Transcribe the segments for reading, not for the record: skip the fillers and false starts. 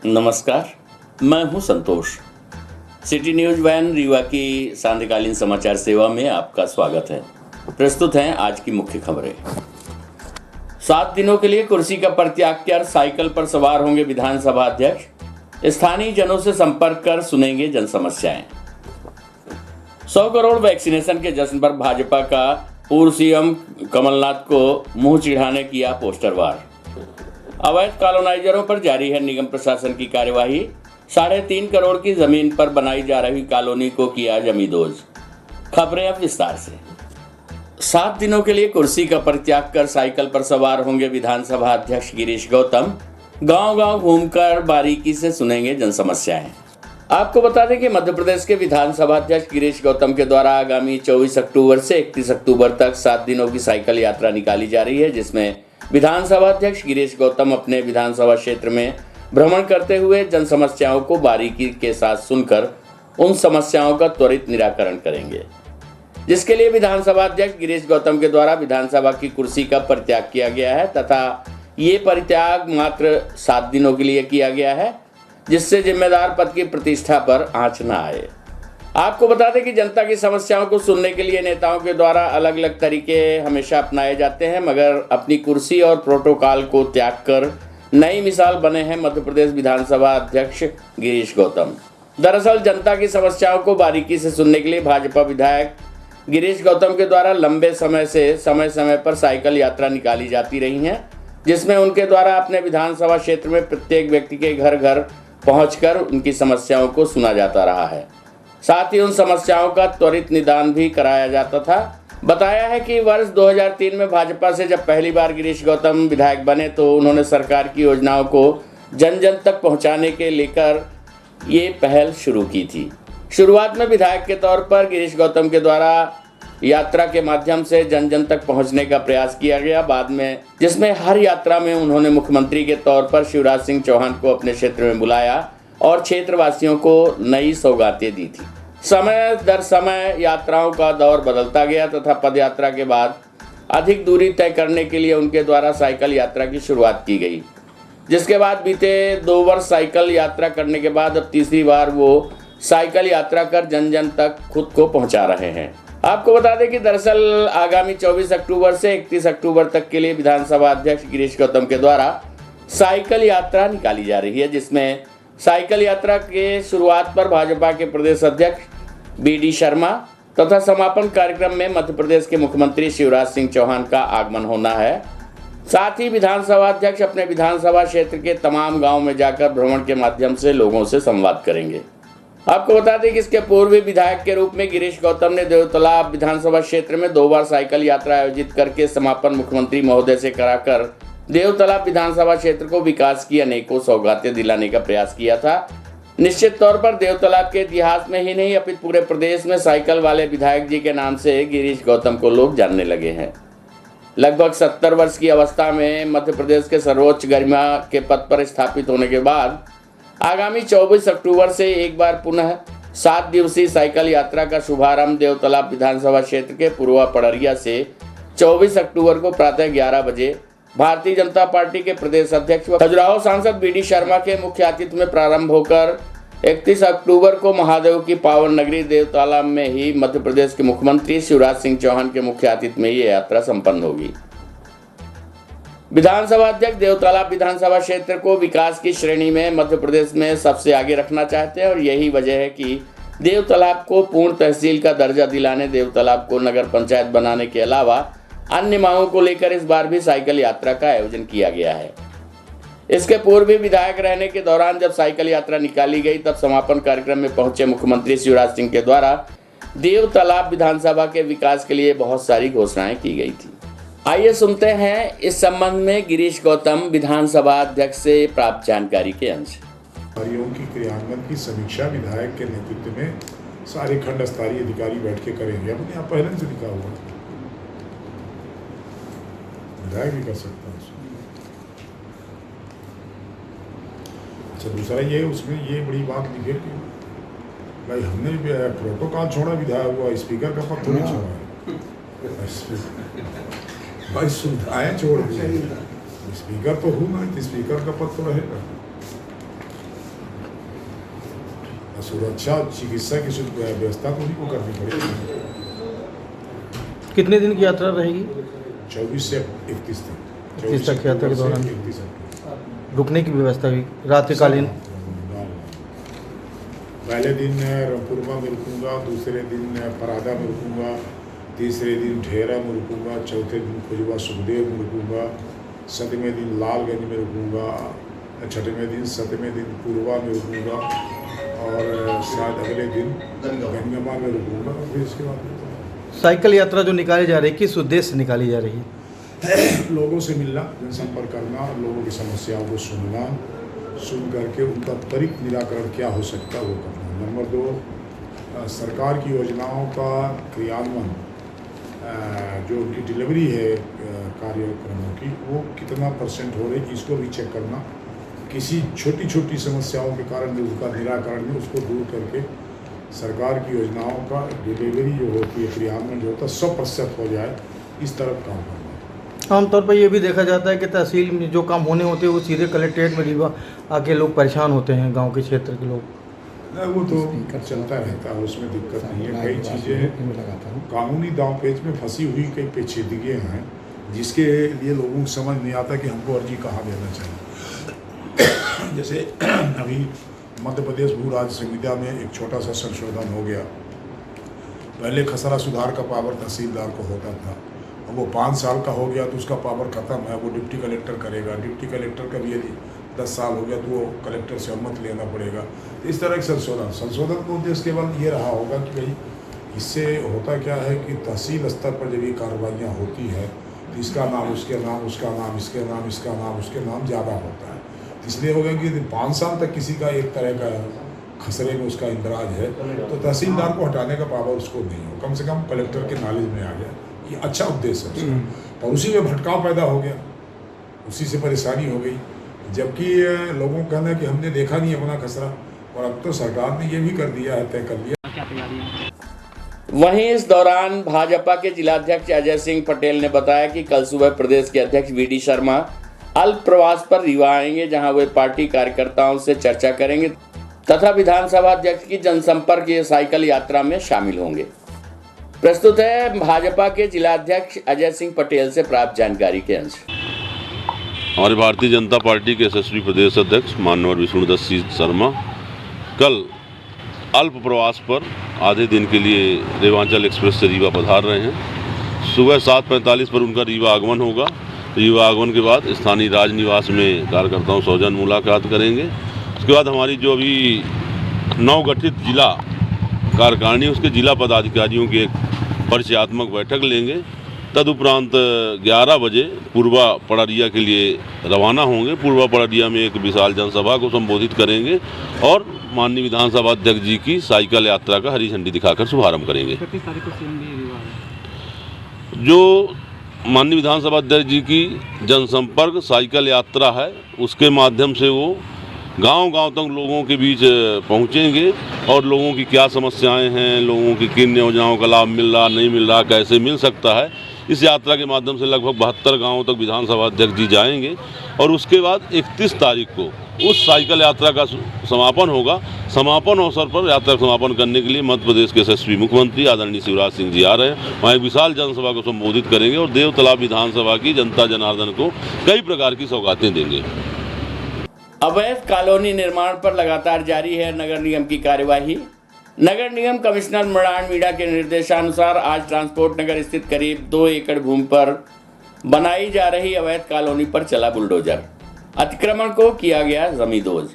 नमस्कार, मैं हूं संतोष। सिटी न्यूज वैन रीवा की सांध्यकालीन समाचार सेवा में आपका स्वागत है। प्रस्तुत हैं आज की मुख्य खबरें। 7 दिनों के लिए कुर्सी का परित्याग कर साइकिल पर सवार होंगे विधानसभा अध्यक्ष। स्थानीय जनों से संपर्क कर सुनेंगे जन समस्याएं। 100 करोड़ वैक्सीनेशन के जश्न पर भाजपा का पूर्व सीएम कमलनाथ को मुंह चिढ़ाने किया पोस्टर वार। अवैध कॉलोनाइजरों पर जारी है निगम प्रशासन की कार्यवाही। 3.5 करोड़ की जमीन पर बनाई जा रही कॉलोनी को किया जमींदोज। खबरें अब विस्तार से। 7 दिनों के लिए कुर्सी का परित्याग कर साइकिल पर सवार होंगे विधानसभा अध्यक्ष गिरीश गौतम। गांव-गांव घूमकर बारीकी से सुनेंगे जन समस्याएं। आपको बता दें कि मध्य प्रदेश के विधानसभा अध्यक्ष गिरीश गौतम के द्वारा आगामी 24 अक्टूबर से 31 अक्टूबर तक 7 दिनों की साइकिल यात्रा निकाली जा रही है, जिसमें विधानसभा अध्यक्ष गिरीश गौतम अपने विधानसभा क्षेत्र में भ्रमण करते हुए जन समस्याओं को बारीकी के साथ सुनकर उन समस्याओं का त्वरित निराकरण करेंगे, जिसके लिए विधानसभा अध्यक्ष गिरीश गौतम के द्वारा विधानसभा की कुर्सी का परित्याग किया गया है तथा ये परित्याग मात्र 7 दिनों के लिए किया गया है, जिससे जिम्मेदार पद की प्रतिष्ठा पर आंच न आए। आपको बता दें कि जनता की समस्याओं को सुनने के लिए नेताओं के द्वारा अलग अलग तरीके हमेशा अपनाए जाते हैं, मगर अपनी कुर्सी और प्रोटोकॉल को त्याग कर नई मिसाल बने हैं मध्य प्रदेश विधानसभा अध्यक्ष गिरीश गौतम। दरअसल जनता की समस्याओं को बारीकी से सुनने के लिए भाजपा विधायक गिरीश गौतम के द्वारा लंबे समय से समय पर साइकिल यात्रा निकाली जाती रही है, जिसमें उनके द्वारा अपने विधानसभा क्षेत्र में प्रत्येक व्यक्ति के घर घर पहुंचकर उनकी समस्याओं को सुना जाता रहा है। साथ ही उन समस्याओं का त्वरित निदान भी कराया जाता था। बताया है कि वर्ष 2003 में भाजपा से जब पहली बार गिरीश गौतम विधायक बने तो उन्होंने सरकार की योजनाओं को जन जन तक पहुंचाने के लेकर ये पहल शुरू की थी। शुरुआत में विधायक के तौर पर गिरीश गौतम के द्वारा यात्रा के माध्यम से जन जन तक पहुंचने का प्रयास किया गया, बाद में जिसमें हर यात्रा में उन्होंने मुख्यमंत्री के तौर पर शिवराज सिंह चौहान को अपने क्षेत्र में बुलाया और क्षेत्रवासियों को नई सौगातें दी थी। समय दर समय यात्राओं का दौर बदलता गया तथा पदयात्रा के बाद अधिक दूरी तय करने के लिए उनके द्वारा साइकिल यात्रा की शुरुआत की गई, जिसके बाद बीते 2 वर्ष साइकिल यात्रा करने के बाद अब तीसरी बार वो साइकिल यात्रा कर जन जन तक खुद को पहुंचा रहे हैं। आपको बता दें कि दरअसल आगामी 24 अक्टूबर से 31 अक्टूबर तक के लिए विधानसभा अध्यक्ष गिरीश गौतम के द्वारा साइकिल यात्रा निकाली जा रही है, जिसमें साइकिल यात्रा के शुरुआत पर भाजपा के प्रदेश अध्यक्ष बीडी शर्मा तथा समापन कार्यक्रम में मध्य प्रदेश के मुख्यमंत्री शिवराज सिंह चौहान का आगमन होना है। साथ ही विधानसभा अध्यक्ष अपने विधानसभा क्षेत्र के तमाम गांव में जाकर भ्रमण के माध्यम से लोगों से संवाद करेंगे। आपको बता दें कि इसके पूर्व विधायक के रूप में गिरीश गौतम ने देवतालाब विधानसभा क्षेत्र में 2 बार साइकिल यात्रा आयोजित करके समापन मुख्यमंत्री महोदय से कराकर देवतालाब विधानसभा क्षेत्र को विकास की अनेकों सौगातें दिलाने का प्रयास किया था। निश्चित तौर पर देवतालाब के इतिहास में ही नहीं अपितु पूरे प्रदेश में साइकिल वाले विधायक जी के नाम से गिरीश गौतम को लोग जानने लगे हैं। लगभग 70 वर्ष की अवस्था में मध्य प्रदेश के सर्वोच्च गरिमा के पद पर स्थापित होने के बाद आगामी 24 अक्टूबर से एक बार पुनः 7 दिवसीय साइकिल यात्रा का शुभारंभ देवतालाब विधानसभा क्षेत्र के पूर्वा पड़रिया से 24 अक्टूबर को प्रातः 11 बजे भारतीय जनता पार्टी के प्रदेश अध्यक्ष व खजुराहो सांसद बीडी शर्मा के मुख्य आतिथ्य में प्रारंभ होकर 31 अक्टूबर को महादेव की पावन नगरी देवतालाब में ही मध्य प्रदेश के मुख्यमंत्री शिवराज सिंह चौहान के मुख्य आतिथ्य में ये यात्रा संपन्न होगी। विधानसभा अध्यक्ष देवतालाब विधानसभा क्षेत्र को विकास की श्रेणी में मध्य प्रदेश में सबसे आगे रखना चाहते हैं और यही वजह है कि देवतालाब को पूर्ण तहसील का दर्जा दिलाने, देवतालाब को नगर पंचायत बनाने के अलावा अन्य मांगों को लेकर इस बार भी साइकिल यात्रा का आयोजन किया गया है। इसके पूर्व भी विधायक रहने के दौरान जब साइकिल यात्रा निकाली गई तब समापन कार्यक्रम में पहुंचे मुख्यमंत्री शिवराज सिंह के द्वारा देवतालाब विधानसभा के विकास के लिए बहुत सारी घोषणाएं की गई थी। आइए सुनते हैं इस संबंध में गिरीश गौतम विधानसभा अध्यक्ष से प्राप्त जानकारी के अंश। कार्यों की क्रियान्वयन की समीक्षा विधायक के नेतृत्व में सारे खंड स्तरीय अधिकारी बैठ के करेंगे। अपने यहाँ पहले से लिखा हुआ विधायक भी कर सकता है। अच्छा, दूसरा ये उसमें ये बड़ी बात लिखे कि भाई हमने प्रोटोकॉल छोड़ा, विधायक हुआ स्पीकर का पद थोड़ी छोड़ा है भाई, सुविधाएं छोड़ दी। स्पीकर तो हूँ ना, स्पीकर का पद तो रहेगा। सुरक्षा और चिकित्सा की व्यवस्था तो उन्हीं को करनी पड़ेगी। कितने दिन की यात्रा रहेगी? 24 से 31 तक। 31 तक यात्रा के दौरान 31 तक रुकने की व्यवस्था भी रात्रिकालीन। पहले दिन रंगपुरमा में रुकूंगा, दूसरे दिन परादा में रुकूंगा, तीसरे दिन ढेरा में रुकूंगा, चौथे दिन खुजवा सुखदेव में रुकूंगा, सातवें दिन लालगंज में रुकूंगा, छठवें दिन सातवें दिन पूर्वा में रुकूंगा और शायद अगले दिन गंगमा में रुकूंगा। फिर इसके बाद साइकिल यात्रा जो निकाली जा रही है, किस उद्देश्य से निकाली जा रही है? लोगों से मिलना, जनसंपर्क करना, लोगों की समस्याओं को सुन करके उनका त्वरित निराकरण क्या हो सकता है वो करना। नंबर 2, सरकार की योजनाओं का क्रियान्वयन, जो उनकी डिलीवरी है कार्यक्रमों की, वो कितना % हो रही है इसको भी चेक करना। किसी छोटी छोटी समस्याओं के कारण जो उसका निराकरण है उसको दूर करके सरकार की योजनाओं का डिलीवरी जो होती है, क्रियान्वयन जो होता है 100% हो जाए, इस तरफ काम करना। आमतौर पर ये भी देखा जाता है कि तहसील में जो काम होने होते हैं वो सीधे कलेक्ट्रेट में रीवा आके लोग परेशान होते हैं, गांव के क्षेत्र के लोग। नहीं, वो तो चलता रहता है, उसमें दिक्कत नहीं है। कई चीज़ें कानूनी दांवपेच में फंसी हुई, कई पेचीदगियाँ हैं जिसके लिए लोगों को समझ नहीं आता कि हमको अर्जी कहाँ देना चाहिए। जैसे अभी मध्य प्रदेश भू राज्य संहिता में एक छोटा सा संशोधन हो गया। पहले खसरा सुधार का पावर तहसीलदार को होता था, अब वो 5 साल का हो गया तो उसका पावर ख़त्म है, वो डिप्टी कलेक्टर करेगा। डिप्टी कलेक्टर का भी यदि 10 साल हो गया तो वो कलेक्टर से अनुमति लेना पड़ेगा। तो इस तरह के संशोधन का उद्देश्य केवल ये रहा होगा कि भाई इससे होता क्या है कि तहसील स्तर पर जब ये कार्रवाइयाँ होती है तो इसका नाम उसके नाम, उसका नाम इसके नाम, इसका नाम उसके नाम ज़्यादा होता है। इसलिए होगा कि यदि 5 साल तक किसी का एक तरह का खसरे में उसका इंदराज है तो तहसीलदार को हटाने का पावर उसको नहीं हो, कम से कम कलेक्टर के नॉलेज में आ गया। ये अच्छा उद्देश्य है उसका। और उसी में भटकाव पैदा हो गया, उसी से परेशानी हो गई। जबकि लोगों का कहना है कि हमने देखा नहीं अपना खसरा, और अब तो सरकार ने ये भी कर दिया है, तय कर लिया। वहीं इस दौरान भाजपा के जिलाध्यक्ष अजय सिंह पटेल ने बताया कि कल सुबह प्रदेश के अध्यक्ष वीडी शर्मा अल्प प्रवास पर रीवा आएंगे, जहां वे पार्टी कार्यकर्ताओं से चर्चा करेंगे तथा विधानसभा अध्यक्ष की जनसंपर्क साइकिल यात्रा में शामिल होंगे। प्रस्तुत है भाजपा के जिलाध्यक्ष अजय सिंह पटेल से प्राप्त जानकारी के अंश। हमारी भारतीय जनता पार्टी के यशस्वी प्रदेश अध्यक्ष माननीय विष्णुदत्त सिंह शर्मा कल अल्प प्रवास पर आधे दिन के लिए रेवांचल एक्सप्रेस से रीवा पधार रहे हैं। सुबह 7:45 पर उनका रीवा आगमन होगा। रीवा आगमन के बाद स्थानीय राज निवास में कार्यकर्ताओं सौजन मुलाकात करेंगे। उसके बाद हमारी जो अभी नवगठित जिला कार्यकारिणी उसके जिला पदाधिकारियों की एक परिचयात्मक बैठक लेंगे। तदुपरांत 11 बजे पूर्वा पड़ारिया के लिए रवाना होंगे। पूर्वा पड़ारिया में एक विशाल जनसभा को संबोधित करेंगे और माननीय विधानसभा अध्यक्ष जी की साइकिल यात्रा का हरी झंडी दिखाकर शुभारंभ करेंगे। जो माननीय विधानसभा अध्यक्ष जी की जनसंपर्क साइकिल यात्रा है, उसके माध्यम से वो गांव-गांव तक लोगों के बीच पहुंचेंगे और लोगों की क्या समस्याएं हैं, लोगों की किन योजनाओं का लाभ मिल रहा, नहीं मिल रहा, कैसे मिल सकता है, इस यात्रा के माध्यम से लगभग 72 गांवों तक विधानसभा अध्यक्ष जी जाएंगे। और उसके बाद 31 तारीख को उस साइकिल यात्रा का समापन होगा। समापन अवसर पर यात्रा का समापन करने के लिए मध्य प्रदेश के यशस्वी मुख्यमंत्री आदरणीय शिवराज सिंह जी आ रहे हैं। वहाँ एक विशाल जनसभा को संबोधित करेंगे और देव तालाब विधानसभा की जनता जनार्दन को कई प्रकार की सौगातें देंगे। अवैध कॉलोनी निर्माण पर लगातार जारी है नगर निगम की कार्यवाही। नगर निगम कमिश्नर मृणाल मीणा के निर्देशानुसार आज ट्रांसपोर्ट नगर स्थित करीब 2 एकड़ भूमि पर बनाई जा रही अवैध कॉलोनी पर चला बुलडोजर। अतिक्रमण को किया गया जमींदोज।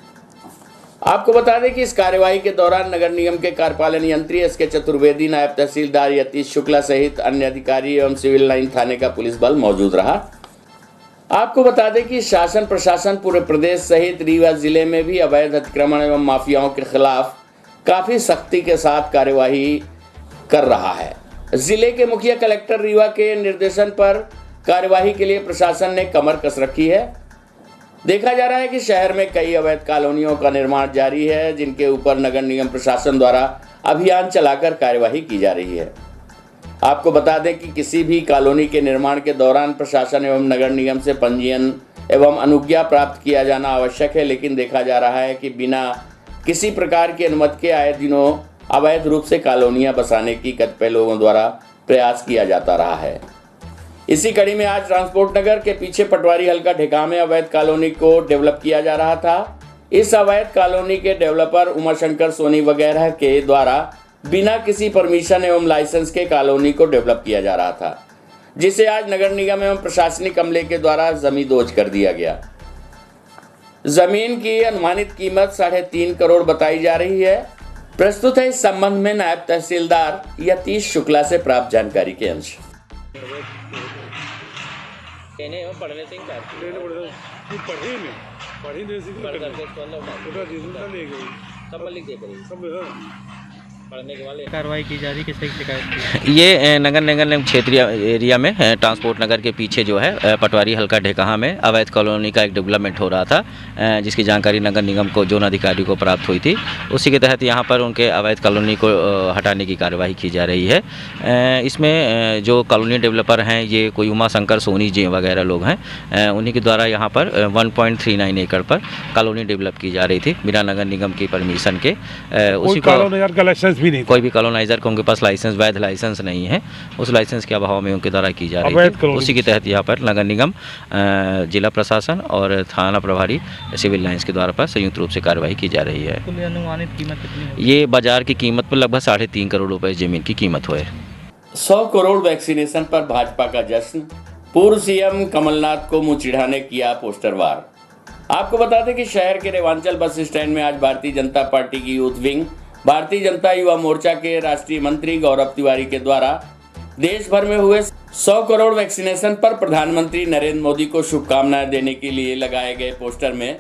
आपको बता दें कि इस कार्यवाही के दौरान नगर निगम के कार्यपालन यंत्री एसके चतुर्वेदी, नायब तहसीलदार यतीश शुक्ला सहित अन्य अधिकारी एवं सिविल लाइन थाने का पुलिस बल मौजूद रहा। आपको बता दें कि शासन प्रशासन पूरे प्रदेश सहित रीवा जिले में भी अवैध अतिक्रमण एवं माफियाओं के खिलाफ काफी सख्ती के साथ कार्यवाही कर रहा है। जिले के मुखिया कलेक्टर रीवा के निर्देशन पर कार्यवाही के लिए प्रशासन ने कमर कस रखी है। देखा जा रहा है कि शहर में कई अवैध कॉलोनियों का निर्माण जारी है, जिनके ऊपर नगर निगम प्रशासन द्वारा अभियान चलाकर कार्यवाही की जा रही है। आपको बता दें कि किसी भी कॉलोनी के निर्माण के दौरान प्रशासन एवं नगर निगम से पंजीयन एवं अनुज्ञा प्राप्त किया जाना आवश्यक है, लेकिन देखा जा रहा है कि बिना किसी प्रकार की अनुमति के आए दिनों अवैध रूप से कॉलोनियां बसाने की कतिपय लोगों द्वारा प्रयास किया जाता रहा है। इसी कड़ी में आज ट्रांसपोर्ट नगर के पीछे पटवारी हल्का ढेका में अवैध कॉलोनी को डेवलप किया जा रहा था। इस अवैध कॉलोनी के डेवलपर उमाशंकर सोनी वगैरह के द्वारा बिना किसी परमिशन एवं लाइसेंस के कॉलोनी को डेवलप किया जा रहा था, जिसे आज नगर निगम एवं प्रशासनिक अमले के द्वारा जमींदोज कर दिया गया। जमीन की अनुमानित कीमत 3.5 करोड़ बताई जा रही है। प्रस्तुत है इस संबंध में नायब तहसीलदार यतीश शुक्ला से प्राप्त जानकारी के अंश। कार्रवाई की जा रही, किससे शिकायत की? ये नगर निगम क्षेत्रीय एरिया में ट्रांसपोर्ट नगर के पीछे जो है पटवारी हल्का ढेकहा में अवैध कॉलोनी का एक डेवलपमेंट हो रहा था, जिसकी जानकारी नगर निगम को जोन अधिकारी को प्राप्त हुई थी। उसी के तहत यहाँ पर उनके अवैध कॉलोनी को हटाने की कार्यवाही की जा रही है। इसमें जो कॉलोनी डेवलपर हैं ये कोई उमाशंकर सोनी जी वगैरह लोग हैं, उन्हीं के द्वारा यहाँ पर 1.39 एकड़ पर कॉलोनी डेवलप की जा रही थी बिना नगर निगम की परमिशन के। उसी को कोई भी कॉलोनाइजर को उनके पास लाइसेंस, वैध लाइसेंस नहीं है, उस लाइसेंस के अभाव में उनके द्वारा की जा रही है। उसी के तहत यहाँ पर नगर निगम, जिला प्रशासन और थाना प्रभारी सिविल लाइंस के द्वारा पर संयुक्त रूप से कार्रवाई की जा रही है। अनुमानित कीमत कितनी है? ये बाजार की कीमत पर लगभग 3.5 करोड़ रुपए जमीन की कीमत हुई। 100 करोड़ वैक्सीनेशन पर भाजपा का जश्न, पूर्व सीएम कमलनाथ को मुंह चिढ़ाने किया पोस्टर वार। आपको बता दें कि शहर के रेवांचल बस स्टैंड में आज भारतीय जनता पार्टी की यूथ विंग, भारतीय जनता युवा मोर्चा के राष्ट्रीय मंत्री गौरव तिवारी के द्वारा देश भर में हुए 100 करोड़ वैक्सीनेशन पर प्रधानमंत्री नरेंद्र मोदी को शुभकामनाएं देने के लिए लगाए गए पोस्टर में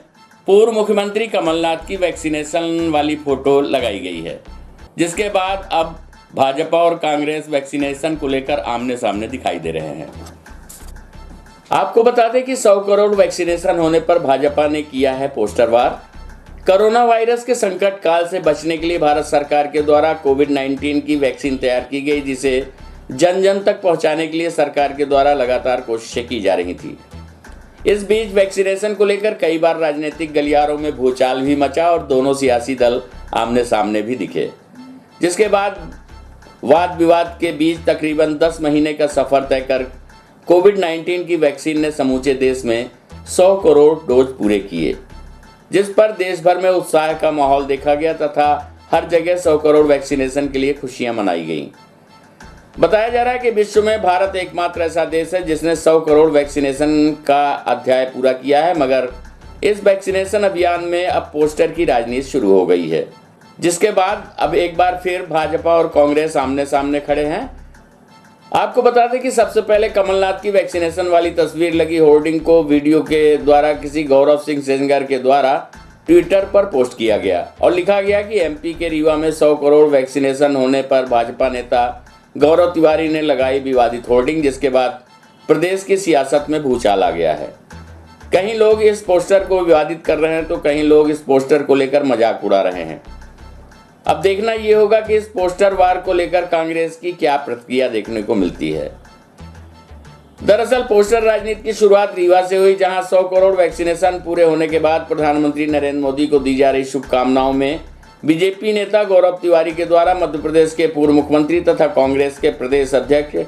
पूर्व मुख्यमंत्री कमलनाथ की वैक्सीनेशन वाली फोटो लगाई गई है, जिसके बाद अब भाजपा और कांग्रेस वैक्सीनेशन को लेकर आमने सामने दिखाई दे रहे हैं। आपको बता दें कि 100 करोड़ वैक्सीनेशन होने पर भाजपा ने किया है पोस्टर वार। कोरोना वायरस के संकट काल से बचने के लिए भारत सरकार के द्वारा कोविड-19 की वैक्सीन तैयार की गई, जिसे जन जन तक पहुंचाने के लिए सरकार के द्वारा लगातार कोशिशें की जा रही थी। इस बीच वैक्सीनेशन को लेकर कई बार राजनीतिक गलियारों में भूचाल भी मचा और दोनों सियासी दल आमने सामने भी दिखे, जिसके बाद वाद विवाद के बीच तकरीबन 10 महीने का सफर तय कर कोविड-19 की वैक्सीन ने समूचे देश में 100 करोड़ डोज पूरे किए, जिस पर देश भर में उत्साह का माहौल देखा गया तथा हर जगह 100 करोड़ वैक्सीनेशन के लिए खुशियां मनाई गईं। बताया जा रहा है कि विश्व में भारत एकमात्र ऐसा देश है जिसने 100 करोड़ वैक्सीनेशन का अध्याय पूरा किया है, मगर इस वैक्सीनेशन अभियान में अब पोस्टर की राजनीति शुरू हो गई है, जिसके बाद अब एक बार फिर भाजपा और कांग्रेस आमने सामने खड़े हैं। आपको बता दें कि सबसे पहले कमलनाथ की वैक्सीनेशन वाली तस्वीर लगी होर्डिंग को वीडियो के द्वारा किसी गौरव सिंह सेंगर के द्वारा ट्विटर पर पोस्ट किया गया और लिखा गया कि एमपी के रीवा में 100 करोड़ वैक्सीनेशन होने पर भाजपा नेता गौरव तिवारी ने लगाई विवादित होर्डिंग, जिसके बाद प्रदेश की सियासत में भूचाल आ गया है। कहीं लोग इस पोस्टर को विवादित कर रहे हैं तो कहीं लोग इस पोस्टर को लेकर मजाक उड़ा रहे हैं। अब देखना ये होगा कि इस पोस्टर वार को लेकर कांग्रेस की क्या प्रतिक्रिया देखने को मिलती है। दरअसल पोस्टर राजनीति की शुरुआत रीवा से हुई, जहां 100 करोड़ वैक्सीनेशन पूरे होने के बाद प्रधानमंत्री नरेंद्र मोदी को दी जा रही शुभकामनाओं में बीजेपी नेता गौरव तिवारी के द्वारा मध्य प्रदेश के पूर्व मुख्यमंत्री तथा कांग्रेस के प्रदेश अध्यक्ष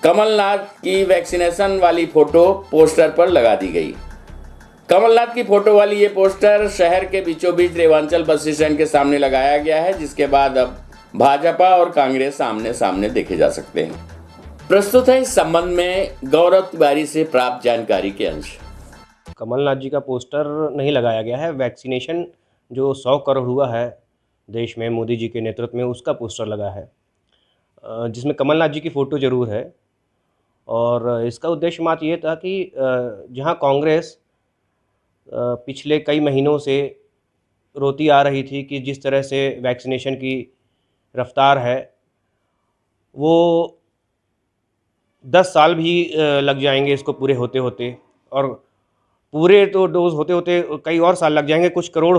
कमलनाथ की वैक्सीनेशन वाली फोटो पोस्टर पर लगा दी गई। कमलनाथ की फोटो वाली ये पोस्टर शहर के बीचों बीच रेवांचल बस स्टैंड के सामने लगाया गया है, जिसके बाद अब भाजपा और कांग्रेस आमने सामने देखे जा सकते हैं। प्रस्तुत है इस संबंध में गौरव तिवारी से प्राप्त जानकारी के अंश। कमलनाथ जी का पोस्टर नहीं लगाया गया है। वैक्सीनेशन जो 100 करोड़ हुआ है देश में मोदी जी के नेतृत्व में, उसका पोस्टर लगा है, जिसमें कमलनाथ जी की फ़ोटो ज़रूर है। और इसका उद्देश्य मात्र ये था कि जहां कांग्रेस पिछले कई महीनों से रोती आ रही थी कि जिस तरह से वैक्सीनेशन की रफ्तार है वो 10 साल भी लग जाएंगे इसको पूरे होते होते, और पूरे तो डोज होते होते कई और साल लग जाएंगे, कुछ करोड़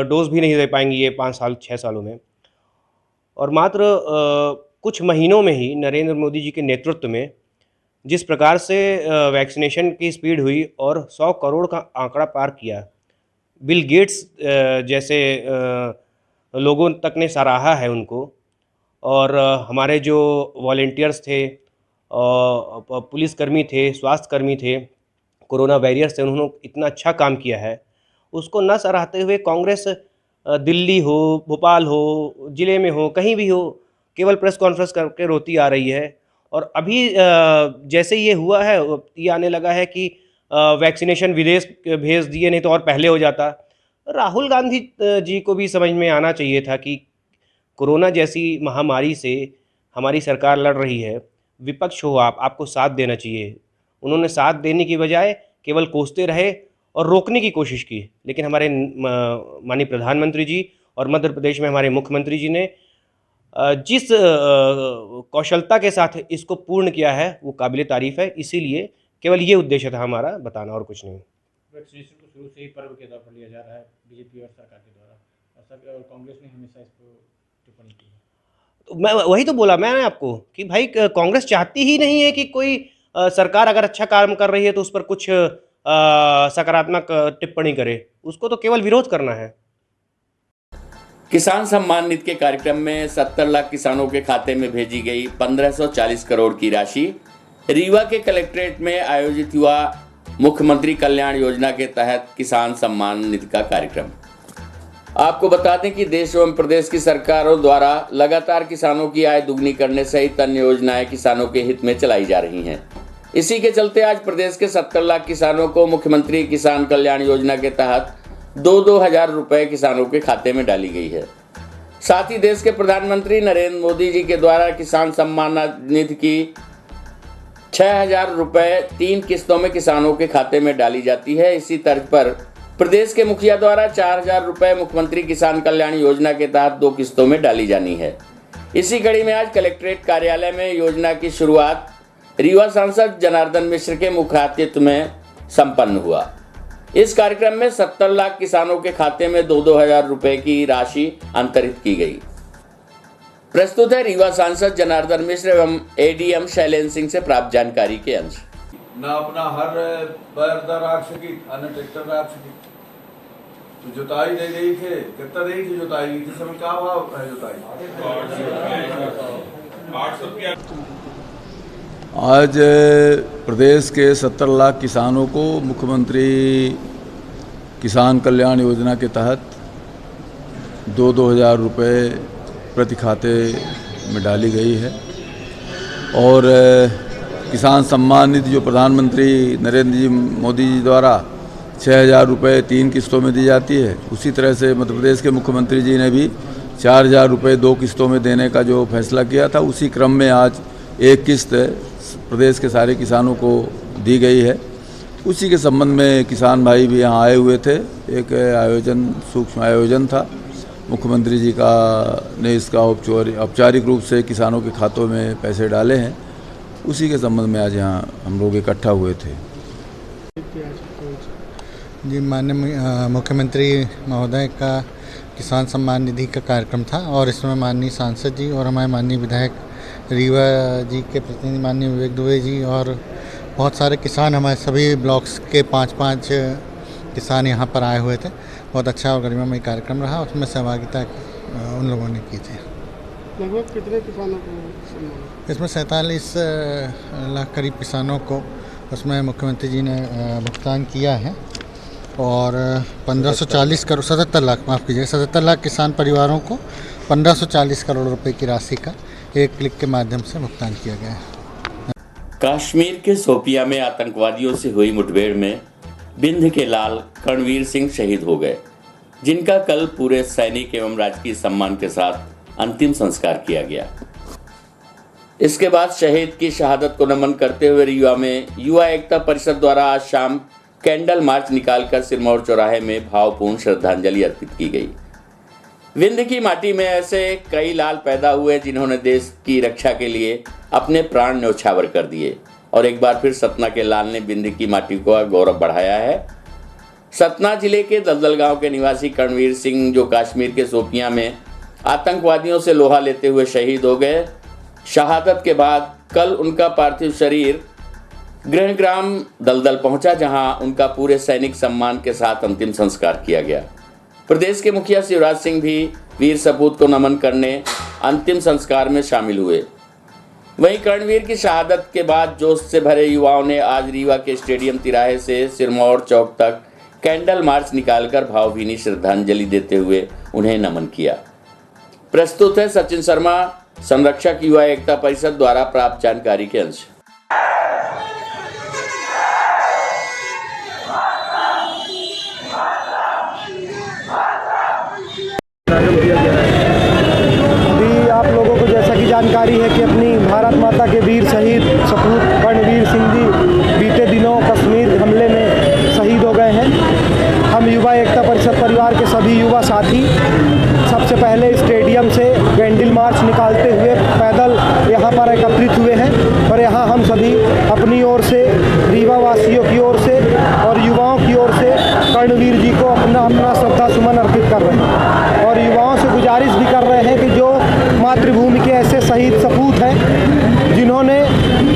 डोज भी नहीं दे पाएंगी ये 5 साल 6 सालों में। और मात्र कुछ महीनों में ही नरेंद्र मोदी जी के नेतृत्व में जिस प्रकार से वैक्सीनेशन की स्पीड हुई और 100 करोड़ का आंकड़ा पार किया, बिल गेट्स जैसे लोगों तक ने सराहा है उनको। और हमारे जो वॉलेंटियर्स थे, पुलिसकर्मी थे, स्वास्थ्यकर्मी थे, कोरोना वॉरियर्स थे, उन्होंने इतना अच्छा काम किया है, उसको न सराहते हुए कांग्रेस दिल्ली हो, भोपाल हो, ज़िले में हो, कहीं भी हो, केवल प्रेस कॉन्फ्रेंस करके रोती आ रही है। और अभी जैसे ये हुआ है, ये आने लगा है कि वैक्सीनेशन विदेश भेज दिए, नहीं तो और पहले हो जाता। राहुल गांधी जी को भी समझ में आना चाहिए था कि कोरोना जैसी महामारी से हमारी सरकार लड़ रही है, विपक्ष हो आपको साथ देना चाहिए। उन्होंने साथ देने की बजाय केवल कोसते रहे और रोकने की कोशिश की। लेकिन हमारे माननीय प्रधानमंत्री जी और मध्य प्रदेश में हमारे मुख्यमंत्री जी ने जिस कौशलता के साथ इसको पूर्ण किया है वो काबिल तारीफ़ है। इसीलिए केवल ये उद्देश्य था हमारा, बताना, और कुछ नहीं। वैक्सीनेशन को शुरू से ही पर्व के तौर पर लिया जा रहा है बीजेपी और सरकार के द्वारा, और कांग्रेस ने हमेशा इस पर टिप्पणी की है। तो मैं वही तो बोला मैंने आपको कि भाई कांग्रेस चाहती ही नहीं है कि कोई सरकार अगर अच्छा काम कर रही है तो उस पर कुछ सकारात्मक टिप्पणी करे, उसको तो केवल विरोध करना है। किसान सम्मान निधि के कार्यक्रम में 70 लाख किसानों के खाते में भेजी गई 1540 करोड़ की राशि। रीवा के कलेक्ट्रेट में आयोजित हुआ मुख्यमंत्री कल्याण योजना के तहत किसान सम्मान निधि का कार्यक्रम। आपको बता दें कि देश एवं प्रदेश की सरकारों द्वारा लगातार किसानों की आय दुगनी करने सहित अन्य योजनाएं किसानों के हित में चलाई जा रही हैं। इसी के चलते आज प्रदेश के 70 लाख किसानों को मुख्यमंत्री किसान कल्याण योजना के तहत 2-2 हजार रुपए किसानों के खाते में डाली गई है। साथ ही देश के प्रधानमंत्री नरेंद्र मोदी जी के द्वारा किसान सम्मान निधि की 6,000 रुपए 3 किस्तों में किसानों के खाते में डाली जाती है। इसी तर्ज पर प्रदेश के मुखिया द्वारा 4,000 रुपए मुख्यमंत्री किसान कल्याण योजना के तहत 2 किस्तों में डाली जानी है। इसी कड़ी में आज कलेक्ट्रेट कार्यालय में योजना की शुरुआत रीवा सांसद जनार्दन मिश्र के मुख्यातिथ्य में संपन्न हुआ। इस कार्यक्रम में 70 लाख किसानों के खाते में 2-2 हजार रुपए की राशि अंतरित की गई। प्रस्तुत है रीवा सांसद जनार्दन मिश्र एवं एडीएम शैलेंद्र सिंह से प्राप्त जानकारी के अंश। ना अपना हर पैरदा राख सकी, अन्य ट्रैक्टर राख सकी, तो जुताई दे गई थे, कितना रही थी जुताई, इस समय क्या भाव है जुताई? 800 रुपया। आज प्रदेश के 70 लाख किसानों को मुख्यमंत्री किसान कल्याण योजना के तहत 2-2 हजार रुपये प्रति खाते में डाली गई है। और किसान सम्मान निधि जो प्रधानमंत्री नरेंद्र मोदी जी द्वारा 6,000 रुपये 3 किस्तों में दी जाती है, उसी तरह से मध्य प्रदेश के मुख्यमंत्री जी ने भी 4,000 रुपये 2 किस्तों में देने का जो फैसला किया था, उसी क्रम में आज 1 किस्त प्रदेश के सारे किसानों को दी गई है। उसी के संबंध में किसान भाई भी यहाँ आए हुए थे। एक आयोजन, सूक्ष्म आयोजन था, मुख्यमंत्री जी का ने इसका औपचारिक रूप से किसानों के खातों में पैसे डाले हैं। उसी के संबंध में आज यहाँ हम लोग इकट्ठा हुए थे। जी, माननीय मुख्यमंत्री महोदय का किसान सम्मान निधि का कार्यक्रम था और इसमें माननीय सांसद जी और हमारे माननीय विधायक रीवा जी के प्रतिनिधि माननीय विवेक दुबे जी और बहुत सारे किसान, हमारे सभी ब्लॉक्स के 5-5 किसान यहाँ पर आए हुए थे। बहुत अच्छा और गरिमामय कार्यक्रम रहा, उसमें सहभागिता उन लोगों ने की थी। लगभग कितने किसानों को? इसमें 47 लाख करीब किसानों को उसमें मुख्यमंत्री जी ने भुगतान किया है और 1540 करोड़ 77 लाख, माफ़ कीजिए, 77 लाख किसान परिवारों को 1540 करोड़ रुपए की राशि का एक क्लिक के माध्यम से भुगतान किया गया है। कश्मीर के शोपियां में आतंकवादियों से हुई मुठभेड़ में बिंद के लाल करणवीर सिंह शहीद हो गए, जिनका कल पूरे सैनिक एवं राजकीय सम्मान के साथ अंतिम संस्कार किया गया। इसके बाद शहीद की शहादत को नमन करते हुए रीवा में युवा एकता परिषद द्वारा आज शाम कैंडल मार्च निकालकर सिरमौर चौराहे में भावपूर्ण श्रद्धांजलि अर्पित की गई। विंध्य की माटी में ऐसे कई लाल पैदा हुए जिन्होंने देश की रक्षा के लिए अपने प्राण न्यौछावर कर दिए और एक बार फिर सतना के लाल ने विंध्य की माटी को गौरव बढ़ाया है। सतना जिले के दलदल गांव के निवासी करणवीर सिंह, जो कश्मीर के शोपियां में आतंकवादियों से लोहा लेते हुए शहीद हो गए, शहादत के बाद कल उनका पार्थिव शरीर गृहग्राम दलदल पहुंचा, जहां उनका पूरे सैनिक सम्मान के साथ अंतिम संस्कार किया गया। प्रदेश के मुखिया शिवराज सिंह भी वीर सपूत को नमन करने अंतिम संस्कार में शामिल हुए। वहीं कर्णवीर की शहादत के बाद जोश से भरे युवाओं ने आज रीवा के स्टेडियम तिराहे से सिरमौर चौक तक कैंडल मार्च निकालकर भावभीनी श्रद्धांजलि देते हुए उन्हें नमन किया। प्रस्तुत है सचिन शर्मा, संरक्षक युवा एकता परिषद द्वारा प्राप्त जानकारी के अंश। अभी आप लोगों को जैसा कि जानकारी है कि अपनी भारत माता के वीर शहीद सपूत कर्णवीर सिंह जी बीते दिनों कश्मीर हमले में शहीद हो गए हैं। हम युवा एकता परिषद परिवार के सभी युवा साथी सबसे पहले स्टेडियम से कैंडल मार्च निकालते हुए पैदल यहाँ पर एकत्रित हुए हैं और यहाँ हम सभी अपनी ओर से, रीवा वासियों की ओर से और युवाओं की ओर से कर्णवीर जी को अपना श्रद्धा सुमन अर्पित कर रहे हैं और युवाओं से गुजारिश भी कर रहे हैं कि जो मातृभूमि के ऐसे शहीद सपूत हैं जिन्होंने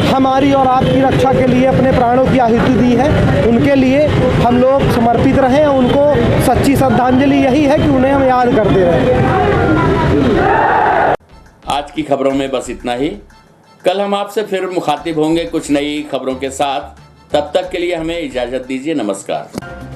हमारी और आपकी रक्षा के लिए अपने प्राणों की आहुति दी है, उनके लिए हम लोग समर्पित रहें। उनको सच्ची श्रद्धांजलि यही है कि उन्हें हम याद करते रहें। आज की खबरों में बस इतना ही। कल हम आपसे फिर मुखातिब होंगे कुछ नई खबरों के साथ। तब तक के लिए हमें इजाजत दीजिए। नमस्कार।